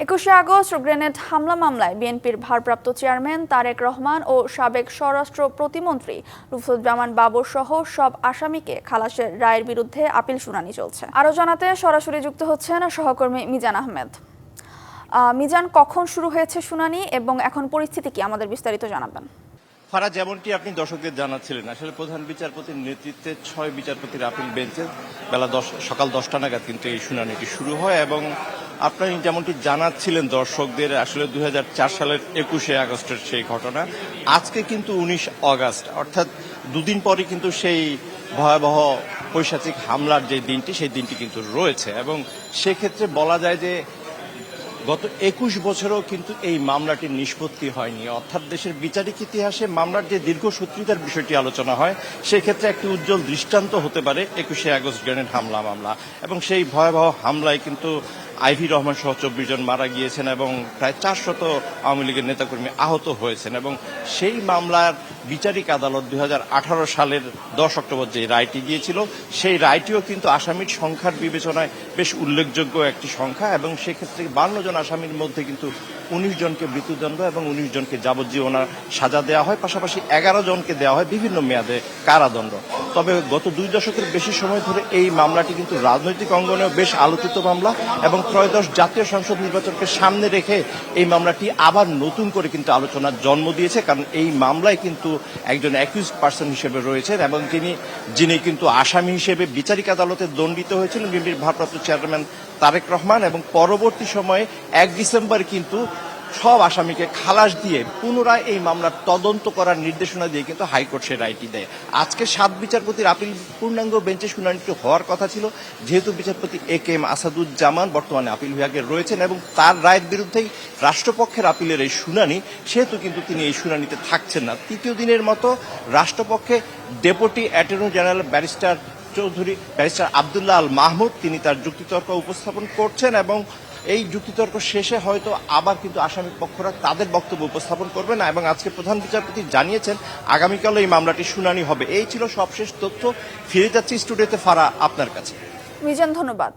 21শে August grenade হামলা মামলায় বিএনপির ভারপ্রাপ্ত চেয়ারম্যান তারেক রহমান ও সাবেক স্বরাষ্ট্র প্রতিমন্ত্রী লুৎফুজ্জামান বাবর সহ সব আসামিকে খালাসের রায়ের বিরুদ্ধে আপিল শুনানি চলছে। আরও জানাতে সরাসরি যুক্ত হচ্ছেন সহকর্মী মিজান আহমেদ। মিজান, কখন শুরু হয়েছে শুনানি এবং এখন পরিস্থিতি কি, আমাদের বিস্তারিত জানাবেন। ফারা, যেমনটি আপনি দর্শকদের জানাচ্ছিলেন, আসলে প্রধান বিচারপতির নেতৃত্বে 6 বিচারপতির আপিল বেঞ্চে সকাল 10টা নাগাদ কিন্তু এই শুনানিটি শুরু হয় এবং আপনি যেমনটি জানাচ্ছিলেন দর্শকদের, আসলে 2004 সালের 21শে আগস্টের সেই ঘটনা আজকে কিন্তু 19 আগস্ট, অর্থাৎ দুদিন পরে কিন্তু সেই ভয়াবহ পৈশাচিক হামলার যে দিনটি, সেই দিনটি কিন্তু রয়েছে এবং সেক্ষেত্রে বলা যায় যে গত 21 বছরেও কিন্তু এই মামলাটির নিষ্পত্তি হয়নি। অর্থাৎ দেশের বিচারিক ইতিহাসে মামলার যে দীর্ঘসূত্রিতার বিষয়টি আলোচনা হয়, সেক্ষেত্রে একটি উজ্জ্বল দৃষ্টান্ত হতে পারে 21শে আগস্ট গ্রেনেড মামলা এবং সেই ভয়াবহ হামলায় কিন্তু আইভি রহমান সহ 24 জন মারা গিয়েছেন এবং প্রায় 400 আওয়ামী লীগের নেতাকর্মী আহত হয়েছেন এবং সেই মামলার বিচারিক আদালত 2018 সালের 10 অক্টোবর যে রায়টি দিয়েছিল, সেই রায়টিও কিন্তু আসামির সংখ্যার বিবেচনায় বেশ উল্লেখযোগ্য একটি সংখ্যা এবং সেক্ষেত্রে 52 জন আসামির মধ্যে কিন্তু 19 জনকে মৃত্যুদণ্ড এবং 19 জনকে যাবজ্জীবন সাজা দেওয়া হয়, পাশাপাশি 11 জনকে দেওয়া হয় বিভিন্ন মেয়াদে কারাদণ্ড। তবে গত 2 দশকের বেশি সময় ধরে এই মামলাটি কিন্তু রাজনৈতিক অঙ্গনেও বেশ আলোচিত মামলা এবং ত্রয়োদশ জাতীয় সংসদ নির্বাচনকে সামনে রেখে এই মামলাটি আবার নতুন করে কিন্তু আলোচনার জন্ম দিয়েছে, কারণ এই মামলায় কিন্তু একজন অ্যাকিউজড পার্সন হিসেবে রয়েছেন এবং যিনি কিন্তু আসামি হিসেবে বিচারিক আদালতে দণ্ডিত হয়েছিলেন বিএনপির ভারপ্রাপ্ত চেয়ারম্যান তারেক রহমান এবং পরবর্তী সময়ে 1 ডিসেম্বর কিন্তু সব আসামিকে খালাস দিয়ে পুনরায় এই মামলার তদন্ত করার নির্দেশনা দিয়ে কিন্তু হাইকোর্ট সে রায়টি দেয়। আজকে 7 বিচারপতির আপিল পূর্ণাঙ্গ বেঞ্চে শুনানিটি হওয়ার কথা ছিল, যেহেতু বিচারপতি AK-M আসাদুজ্জামান বর্তমানে আপিল বিভাগে রয়েছেন এবং তার রায়ের বিরুদ্ধেই রাষ্ট্রপক্ষের আপিলের এই শুনানি, সেহেতু কিন্তু তিনি এই শুনানিতে থাকছেন না। তৃতীয় দিনের মতো রাষ্ট্রপক্ষে deputy attorney general barrister Abdullah Al Mahmud তিনি তার যুক্তিতর্ক উপস্থাপন করছেন এবং এই যুক্তিতর্ক শেষে হয়তো আবার কিন্তু আসামি পক্ষরা তাদের বক্তব্য উপস্থাপন করবে না এবং আজকে প্রধান বিচারপতি জানিয়েছেন আগামীকাল এই মামলাটির শুনানি হবে। এই ছিল সবশেষ তথ্য। ফিরে যাচ্ছি স্টুডিওতে ফারা আপনার কাছে। মিজান, ধন্যবাদ।